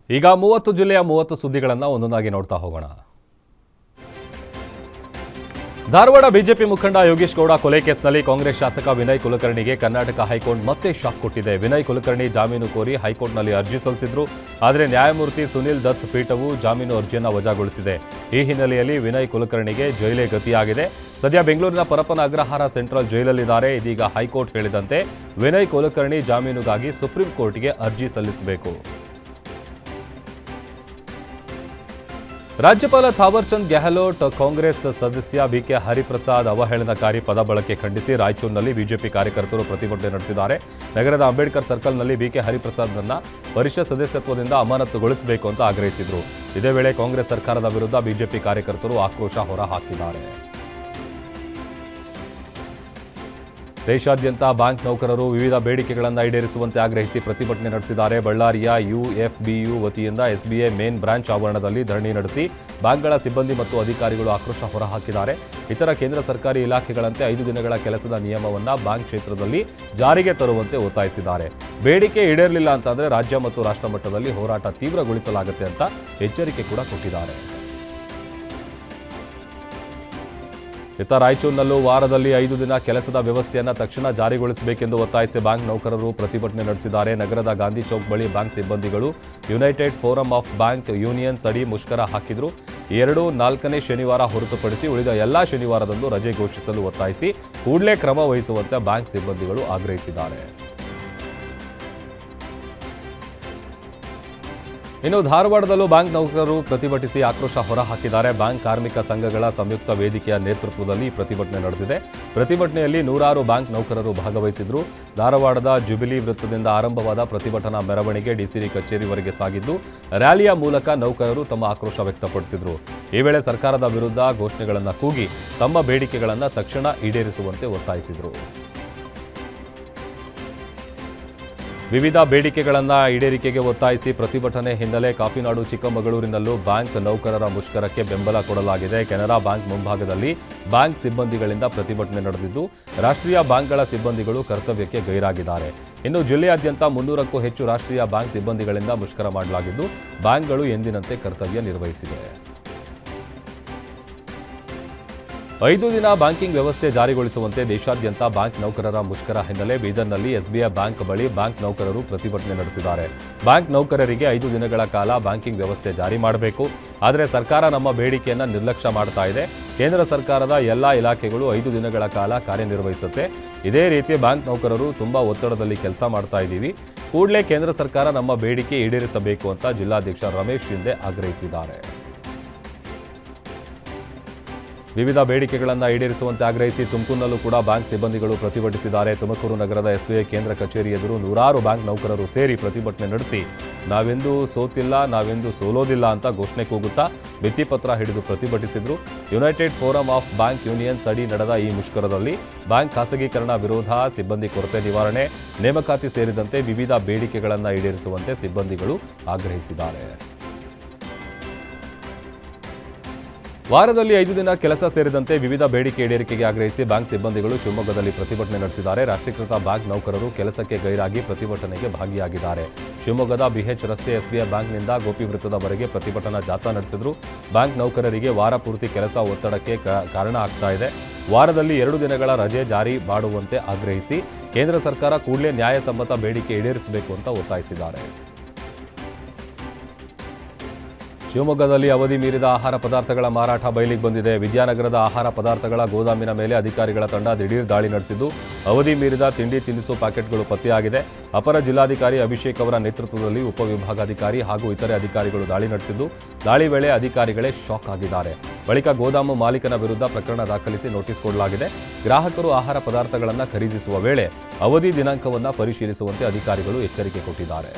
ಈಗ 30 ಜಿಲ್ಲೆಯ 30 ಸುದ್ದಿಗಳನ್ನು ಒಂದೊಂದಾಗಿ ನೋಡ್ತಾ ಹೋಗೋಣ. ಧಾರವಾಡ ಬಿಜೆಪಿ ಮುಖಂಡ ಯೋಗೇಶ್ ಗೌಡ ಕೊಲೆ ಕೇಸ್ನಲ್ಲಿ ಕಾಂಗ್ರೆಸ್ ಶಾಸಕ ವಿನಯ್ ಕುಲಕರ್ಣಿಗೆ ಕರ್ನಾಟಕ ಹೈಕೋರ್ಟ್ ಮತ್ತೆ ಶಾಕ್ ಕೊಟ್ಟಿದೆ. ವಿನಯ್ ಕುಲಕರ್ಣಿ ಜಾಮೀನು ಕೋರಿ ಹೈಕೋರ್ಟ್ನಲ್ಲಿ ಅರ್ಜಿ ಸಲ್ಲಿಸಿದ್ರು. ಆದರೆ ನ್ಯಾಯಮೂರ್ತಿ ಸುನಿಲ್ ದತ್ ಪೀಠವು ಜಾಮೀನು ಅರ್ಜಿಯನ್ನು ವಜಾಗೊಳಿಸಿದೆ. ಈ ಹಿನ್ನೆಲೆಯಲ್ಲಿ ವಿನಯ್ ಕುಲಕರ್ಣಿಗೆ ಜೈಲೇ ಗತಿಯಾಗಿದೆ. ಸದ್ಯ ಬೆಂಗಳೂರಿನ ಪರಪ್ಪನ ಅಗ್ರಹಾರ ಸೆಂಟ್ರಲ್ ಜೈಲಲ್ಲಿದ್ದಾರೆ. ಇದೀಗ ಹೈಕೋರ್ಟ್ ಹೇಳಿದಂತೆ ವಿನಯ್ ಕುಲಕರ್ಣಿ ಜಾಮೀನುಗಾಗಿ ಸುಪ್ರೀಂ ಕೋರ್ಟ್ಗೆ ಅರ್ಜಿ ಸಲ್ಲಿಸಬೇಕು. ರಾಜ್ಯಪಾಲ ಥಾವರ್ಚಂದ್ ಗೆಹ್ಲೋಟ್ ಕಾಂಗ್ರೆಸ್ ಸದಸ್ಯ ಬಿಕೆ ಹರಿಪ್ರಸಾದ್ ಅವಹೇಳನಕಾರಿ ಪದ ಬಳಕೆ ಖಂಡಿಸಿ ರಾಯಚೂರಿನಲ್ಲಿ ಬಿಜೆಪಿ ಕಾರ್ಯಕರ್ತರು ಪ್ರತಿಭಟನೆ ನಡೆಸಿದ್ದಾರೆ. ನಗರದ ಅಂಬೇಡ್ಕರ್ ಸರ್ಕಲ್ನಲ್ಲಿ ಬಿಕೆ ಹರಿಪ್ರಸಾದ್ನನ್ನ ಪರಿಷತ್ ಸದಸ್ಯತ್ವದಿಂದ ಅಮಾನತುಗೊಳಿಸಬೇಕು ಅಂತ ಆಗ್ರಹಿಸಿದರು. ಇದೇ ವೇಳೆ ಕಾಂಗ್ರೆಸ್ ಸರ್ಕಾರದ ವಿರುದ್ಧ ಬಿಜೆಪಿ ಕಾರ್ಯಕರ್ತರು ಆಕ್ರೋಶ ಹೊರಹಾಕಿದ್ದಾರೆ. ದೇಶಾದ್ಯಂತ ಬ್ಯಾಂಕ್ ನೌಕರರು ವಿವಿಧ ಬೇಡಿಕೆಗಳನ್ನು ಈಡೇರಿಸುವಂತೆ ಆಗ್ರಹಿಸಿ ಪ್ರತಿಭಟನೆ ನಡೆಸಿದ್ದಾರೆ. ಬಳ್ಳಾರಿಯ ಯುಎಫ್ಬಿಯು ವತಿಯಿಂದ ಎಸ್ಬಿಐ ಮೇನ್ ಬ್ರಾಂಚ್ ಆವರಣದಲ್ಲಿ ಧರಣಿ ನಡೆಸಿ ಬ್ಯಾಂಕ್ಗಳ ಸಿಬ್ಬಂದಿ ಮತ್ತು ಅಧಿಕಾರಿಗಳು ಆಕ್ರೋಶ ಹೊರಹಾಕಿದ್ದಾರೆ. ಇತರ ಕೇಂದ್ರ ಸರ್ಕಾರಿ ಇಲಾಖೆಗಳಂತೆ 5 ದಿನಗಳ ಕೆಲಸದ ನಿಯಮವನ್ನು ಬ್ಯಾಂಕ್ ಕ್ಷೇತ್ರದಲ್ಲಿ ಜಾರಿಗೆ ತರುವಂತೆ ಒತ್ತಾಯಿಸಿದ್ದಾರೆ. ಬೇಡಿಕೆ ಈಡೇರಲಿಲ್ಲ ಅಂತಂದರೆ ರಾಜ್ಯ ಮತ್ತು ರಾಷ್ಟ್ರ ಮಟ್ಟದಲ್ಲಿ ಹೋರಾಟ ತೀವ್ರಗೊಳಿಸಲಾಗುತ್ತೆ ಅಂತ ಎಚ್ಚರಿಕೆ ಕೂಡ ಕೊಟ್ಟಿದ್ದಾರೆ. ಇತ್ತ ರಾಯಚೂರಿನಲ್ಲೂ ವಾರದಲ್ಲಿ 5 ದಿನ ಕೆಲಸದ ವ್ಯವಸ್ಥೆಯನ್ನು ತಕ್ಷಣ ಜಾರಿಗೊಳಿಸಬೇಕೆಂದು ಒತ್ತಾಯಿಸಿ ಬ್ಯಾಂಕ್ ನೌಕರರು ಪ್ರತಿಭಟನೆ ನಡೆಸಿದ್ದಾರೆ. ನಗರದ ಗಾಂಧಿ ಚೌಕ್ ಬಳಿ ಬ್ಯಾಂಕ್ ಸಿಬ್ಬಂದಿಗಳು United Forum of Bank Unions ಅಡಿ ಮುಷ್ಕರ ಹಾಕಿದ್ರು. 4ನೇ ಶನಿವಾರ ಹೊರತುಪಡಿಸಿ ಉಳಿದ ಎಲ್ಲಾ ಶನಿವಾರದಂದು ರಜೆ ಘೋಷಿಸಲು ಒತ್ತಾಯಿಸಿ ಕೂಡಲೇ ಕ್ರಮ ವಹಿಸುವಂತೆ ಬ್ಯಾಂಕ್ ಸಿಬ್ಬಂದಿಗಳು ಆಗ್ರಹಿಸಿದ್ದಾರೆ. ಇನ್ನು ಧಾರವಾಡದಲ್ಲೂ ಬ್ಯಾಂಕ್ ನೌಕರರು ಪ್ರತಿಭಟಿಸಿ ಆಕ್ರೋಶ ಹೊರಹಾಕಿದ್ದಾರೆ. ಬ್ಯಾಂಕ್ ಕಾರ್ಮಿಕ ಸಂಘಗಳ ಸಂಯುಕ್ತ ವೇದಿಕೆಯ ನೇತೃತ್ವದಲ್ಲಿ ಪ್ರತಿಭಟನೆ ನಡೆದಿದೆ. ಪ್ರತಿಭಟನೆಯಲ್ಲಿ 100 ಬ್ಯಾಂಕ್ ನೌಕರರು ಭಾಗವಹಿಸಿದ್ರು. ಧಾರವಾಡದ ಜುಬಿಲಿ ವೃತ್ತದಿಂದ ಆರಂಭವಾದ ಪ್ರತಿಭಟನಾ ಮೆರವಣಿಗೆ ಡಿಸಿಡಿ ಕಚೇರಿವರೆಗೆ ಸಾಗಿದ್ದು, ರ್ಯಾಲಿಯ ಮೂಲಕ ನೌಕರರು ತಮ್ಮ ಆಕ್ರೋಶ ವ್ಯಕ್ತಪಡಿಸಿದರು. ಈ ವೇಳೆ ಸರ್ಕಾರದ ವಿರುದ್ಧ ಘೋಷಣೆಗಳನ್ನು ಕೂಗಿ ತಮ್ಮ ಬೇಡಿಕೆಗಳನ್ನು ತಕ್ಷಣ ಈಡೇರಿಸುವಂತೆ ಒತ್ತಾಯಿಸಿದರು. ವಿವಿಧ ಬೇಡಿಕೆಗಳನ್ನು ಈಡೇರಿಕೆಗೆ ಒತ್ತಾಯಿಸಿ ಪ್ರತಿಭಟನೆ ಹಿನ್ನೆಲೆ ಕಾಫಿನಾಡು ಚಿಕ್ಕಮಗಳೂರಿನಲ್ಲೂ ಬ್ಯಾಂಕ್ ನೌಕರರ ಮುಷ್ಕರಕ್ಕೆ ಬೆಂಬಲ ಕೊಡಲಾಗಿದೆ. ಕೆನರಾ ಬ್ಯಾಂಕ್ ಮುಂಭಾಗದಲ್ಲಿ ಬ್ಯಾಂಕ್ ಸಿಬ್ಬಂದಿಗಳಿಂದ ಪ್ರತಿಭಟನೆ ನಡೆದಿದ್ದು, ರಾಷ್ಟ್ರೀಯ ಬ್ಯಾಂಕ್ಗಳ ಸಿಬ್ಬಂದಿಗಳು ಕರ್ತವ್ಯಕ್ಕೆ ಗೈರಾಗಿದ್ದಾರೆ. ಇನ್ನು ಜಿಲ್ಲೆಯಾದ್ಯಂತ 300ಕ್ಕೂ ಹೆಚ್ಚು ರಾಷ್ಟ್ರೀಯ ಬ್ಯಾಂಕ್ ಸಿಬ್ಬಂದಿಗಳಿಂದ ಮುಷ್ಕರ ಮಾಡಲಾಗಿದ್ದು, ಬ್ಯಾಂಕ್ಗಳು ಎಂದಿನಂತೆ ಕರ್ತವ್ಯ ನಿರ್ವಹಿಸಿವೆ. 5 ದಿನ ಬ್ಯಾಂಕಿಂಗ್ ವ್ಯವಸ್ಥೆ ಜಾರಿಗೊಳಿಸುವಂತೆ ದೇಶಾದ್ಯಂತ ಬ್ಯಾಂಕ್ ನೌಕರರ ಮುಷ್ಕರ ಹಿನ್ನೆಲೆ ಬೀದರ್ನಲ್ಲಿ ಎಸ್ಬಿಐ ಬ್ಯಾಂಕ್ ಬಳಿ ಬ್ಯಾಂಕ್ ನೌಕರರು ಪ್ರತಿಭಟನೆ ನಡೆಸಿದ್ದಾರೆ. ಬ್ಯಾಂಕ್ ನೌಕರರಿಗೆ 5 ದಿನಗಳ ಕಾಲ ಬ್ಯಾಂಕಿಂಗ್ ವ್ಯವಸ್ಥೆ ಜಾರಿ ಮಾಡಬೇಕು. ಆದರೆ ಸರ್ಕಾರ ನಮ್ಮ ಬೇಡಿಕೆಯನ್ನು ನಿರ್ಲಕ್ಷ್ಯ ಮಾಡ್ತಾ ಇದೆ. ಕೇಂದ್ರ ಸರ್ಕಾರದ ಎಲ್ಲ ಇಲಾಖೆಗಳು 5 ದಿನಗಳ ಕಾಲ ಕಾರ್ಯನಿರ್ವಹಿಸುತ್ತೆ. ಇದೇ ರೀತಿ ಬ್ಯಾಂಕ್ ನೌಕರರು ತುಂಬಾ ಒತ್ತಡದಲ್ಲಿ ಕೆಲಸ ಮಾಡ್ತಾ ಇದ್ದೀವಿ. ಕೂಡಲೇ ಕೇಂದ್ರ ಸರ್ಕಾರ ನಮ್ಮ ಬೇಡಿಕೆ ಈಡೇರಿಸಬೇಕು ಅಂತ ಜಿಲ್ಲಾಧ್ಯಕ್ಷ ರಮೇಶ್ ಶಿಂದೆ ಆಗ್ರಹಿಸಿದ್ದಾರೆ. ವಿವಿಧ ಬೇಡಿಕೆಗಳನ್ನು ಈಡೇರಿಸುವಂತೆ ಆಗ್ರಹಿಸಿ ತುಮಕೂರಿನಲ್ಲೂ ಕೂಡ ಬ್ಯಾಂಕ್ ಸಿಬ್ಬಂದಿಗಳು ಪ್ರತಿಭಟಿಸಿದ್ದಾರೆ. ತುಮಕೂರು ನಗರದ ಎಸ್ಬಿಐ ಕೇಂದ್ರ ಕಚೇರಿ ಎದುರು 100 ಬ್ಯಾಂಕ್ ನೌಕರರು ಸೇರಿ ಪ್ರತಿಭಟನೆ ನಡೆಸಿ ನಾವೆಂದೂ ಸೋತಿಲ್ಲ, ನಾವೆಂದೂ ಸೋಲೋದಿಲ್ಲ ಅಂತ ಘೋಷಣೆ ಕೂಗುತ್ತಾ ಭಿತ್ತಿಪತ್ರ ಹಿಡಿದು ಪ್ರತಿಭಟಿಸಿದ್ರು. United Forum of Bank Unions ಅಡಿ ನಡೆದ ಈ ಮುಷ್ಕರದಲ್ಲಿ ಬ್ಯಾಂಕ್ ಖಾಸಗೀಕರಣ ವಿರೋಧ, ಸಿಬ್ಬಂದಿ ಕೊರತೆ ನಿವಾರಣೆ, ನೇಮಕಾತಿ ಸೇರಿದಂತೆ ವಿವಿಧ ಬೇಡಿಕೆಗಳನ್ನು ಈಡೇರಿಸುವಂತೆ ಸಿಬ್ಬಂದಿಗಳು ಆಗ್ರಹಿಸಿದ್ದಾರೆ. ವಾರದಲ್ಲಿ 5 ದಿನ ಕೆಲಸ ಸೇರಿದಂತೆ ವಿವಿಧ ಬೇಡಿಕೆ ಈಡೇರಿಕೆಗೆ ಆಗ್ರಹಿಸಿ ಬ್ಯಾಂಕ್ ಸಿಬ್ಬಂದಿಗಳು ಶಿವಮೊಗ್ಗದಲ್ಲಿ ಪ್ರತಿಭಟನೆ ನಡೆಸಿದ್ದಾರೆ. ರಾಷ್ಟ್ರೀಕೃತ ಬ್ಯಾಂಕ್ ನೌಕರರು ಕೆಲಸಕ್ಕೆ ಗೈರಾಗಿ ಪ್ರತಿಭಟನೆಗೆ ಭಾಗಿಯಾಗಿದ್ದಾರೆ. ಶಿವಮೊಗ್ಗದ ಬಿಎಚ್ ರಸ್ತೆ ಎಸ್ಬಿಐ ಬ್ಯಾಂಕ್ನಿಂದ ಗೋಪಿ ವೃತ್ತದವರೆಗೆ ಪ್ರತಿಭಟನಾ ಜಾಥಾ ನಡೆಸಿದ್ರು. ಬ್ಯಾಂಕ್ ನೌಕರರಿಗೆ ವಾರ ಪೂರ್ತಿ ಕೆಲಸ ಒತ್ತಡಕ್ಕೆ ಕಾರಣ ಆಗ್ತಾ ಇದೆ. ವಾರದಲ್ಲಿ 2 ದಿನಗಳ ರಜೆ ಜಾರಿ ಮಾಡುವಂತೆ ಆಗ್ರಹಿಸಿ ಕೇಂದ್ರ ಸರ್ಕಾರ ಕೂಡಲೇ ನ್ಯಾಯಸಮ್ಮತ ಬೇಡಿಕೆ ಈಡೇರಿಸಬೇಕು ಅಂತ ಒತ್ತಾಯಿಸಿದ್ದಾರೆ. ಶಿವಮೊಗ್ಗದಲ್ಲಿ ಅವಧಿ ಮೀರಿದ ಆಹಾರ ಪದಾರ್ಥಗಳ ಮಾರಾಟ ಬಯಲಿಗೆ ಬಂದಿದೆ. ವಿದ್ಯಾನಗರದ ಆಹಾರ ಪದಾರ್ಥಗಳ ಗೋದಾಮಿನ ಮೇಲೆ ಅಧಿಕಾರಿಗಳ ತಂಡ ದಿಢೀರ್ ದಾಳಿ ನಡೆಸಿದ್ದು, ಅವಧಿ ಮೀರಿದ ತಿಂಡಿ ತಿನಿಸು ಪ್ಯಾಕೆಟ್ಗಳು ಪತ್ತೆಯಾಗಿದೆ. ಅಪರ ಜಿಲ್ಲಾಧಿಕಾರಿ ಅಭಿಷೇಕ್ ಅವರ ನೇತೃತ್ವದಲ್ಲಿ ಉಪವಿಭಾಗಾಧಿಕಾರಿ ಹಾಗೂ ಇತರೆ ಅಧಿಕಾರಿಗಳು ದಾಳಿ ನಡೆಸಿದ್ದು, ದಾಳಿ ವೇಳೆ ಅಧಿಕಾರಿಗಳೇ ಶಾಕ್ ಆಗಿದ್ದಾರೆ. ಬಳಿಕ ಗೋದಾಮು ಮಾಲೀಕನ ವಿರುದ್ಧ ಪ್ರಕರಣ ದಾಖಲಿಸಿ ನೋಟಿಸ್ ಕೊಡಲಾಗಿದೆ. ಗ್ರಾಹಕರು ಆಹಾರ ಪದಾರ್ಥಗಳನ್ನು ಖರೀದಿಸುವ ವೇಳೆ ಅವಧಿ ದಿನಾಂಕವನ್ನು ಪರಿಶೀಲಿಸುವಂತೆ ಅಧಿಕಾರಿಗಳು ಎಚ್ಚರಿಕೆ ಕೊಟ್ಟಿದ್ದಾರೆ.